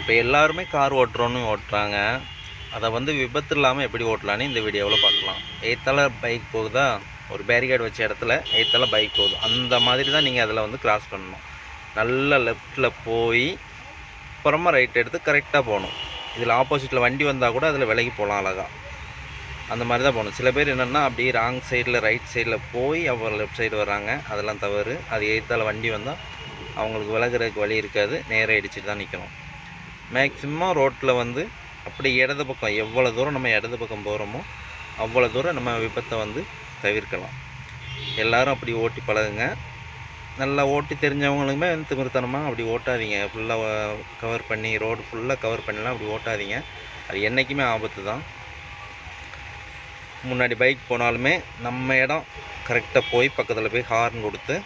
இப்போ எல்லாருமே கார் ஓட்டுறோன்னு ஓட்டுறாங்க. அதை வந்து விபத்து இல்லாமல் எப்படி ஓட்டலான்னு இந்த வீடியோவில் பார்க்கலாம். எய்த்தால பைக் போகுதா, ஒரு பேரிகேட் வச்ச இடத்துல எய்த்தால பைக் போகுது, அந்த மாதிரி தான் நீங்கள் அதில் வந்து கிராஸ் பண்ணணும். நல்லா லெஃப்டில் போய் அப்புறமா ரைட் எடுத்து கரெக்டாக போகணும். இதில் ஆப்போசிட்டில் வண்டி வந்தால் கூட அதில் விலகி போகலாம் அழகாக. அந்த மாதிரி தான் போகணும். சில பேர் என்னென்னா அப்படியே ராங் சைடில் ரைட் சைடில் போய் அப்புறம் லெஃப்ட் சைடு வர்றாங்க. அதெல்லாம் தவறு. அது எய்த்தால வண்டி வந்தால் அவங்களுக்கு விலகிறதுக்கு வழி இருக்காது, நேராக இடிச்சிட்டு தான் நிற்கணும். மேக்ஸிமம் ரோட்டில் வந்து அப்படி இடது பக்கம் எவ்வளோ தூரம் நம்ம இடது பக்கம் போகிறோமோ அவ்வளோ தூரம் நம்ம விபத்தை வந்து தவிர்க்கலாம். எல்லோரும் அப்படி ஓட்டி பழகுங்க. நல்லா ஓட்டி தெரிஞ்சவங்களுக்குமே திமிர்த்தனமாக அப்படி ஓட்டாதீங்க. ஃபுல்லாக கவர் பண்ணி ரோடு ஃபுல்லாக கவர் பண்ணலாம் அப்படி ஓட்டாதீங்க. அது என்றைக்குமே ஆபத்து தான். முன்னாடி பைக் போனாலுமே நம்ம இடம் கரெக்டாக போய் பக்கத்தில் போய் ஹார்ன் கொடுத்து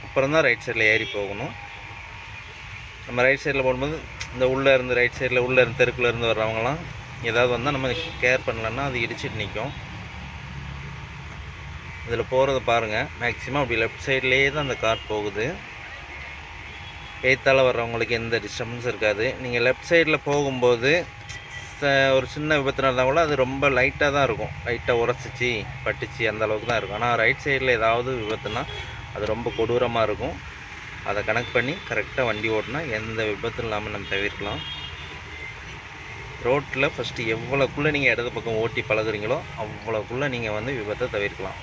அப்புறம் தான் ரைட் சைடில் ஏறி போகணும். நம்ம ரைட் சைடில் போகும்போது இந்த உள்ளே இருந்து ரைட் சைடில் உள்ளே இருந்து தெருக்குள்ளே இருந்து வர்றவங்களாம் ஏதாவது வந்தால் நம்ம கேர் பண்ணலன்னா அது இடிச்சிட்டு நிற்கும். இதில் போகிறத பாருங்கள். மேக்ஸிமம் அப்படி லெஃப்ட் சைட்லேயே தான் அந்த கார் போகுது. எய்த்தால் வர்றவங்களுக்கு எந்த டிஸ்டர்பன்ஸும் இருக்காது. நீங்கள் லெஃப்ட் சைடில் போகும்போது ஒரு சின்ன விபத்து நடந்தால் கூட அது ரொம்ப லைட்டாக தான் இருக்கும். லைட்டாக உரசிச்சு பட்டுச்சு அந்த அளவுக்கு தான் இருக்கும். ஆனால் ரைட் சைடில் ஏதாவது விபத்துனா அது ரொம்ப கொடூரமாக இருக்கும். அதை கனெக்ட் பண்ணி கரெக்டாக வண்டி ஓட்டினா எந்த விபத்தும் இல்லாமல் நம்ம தவிர்க்கலாம். ரோட்டில் ஃபஸ்ட்டு எவ்வளோக்குள்ளே நீங்கள் இடது பக்கம் ஓட்டி பழகுறீங்களோ அவ்வளோக்குள்ளே நீங்கள் வந்து விபத்தை தவிர்க்கலாம்.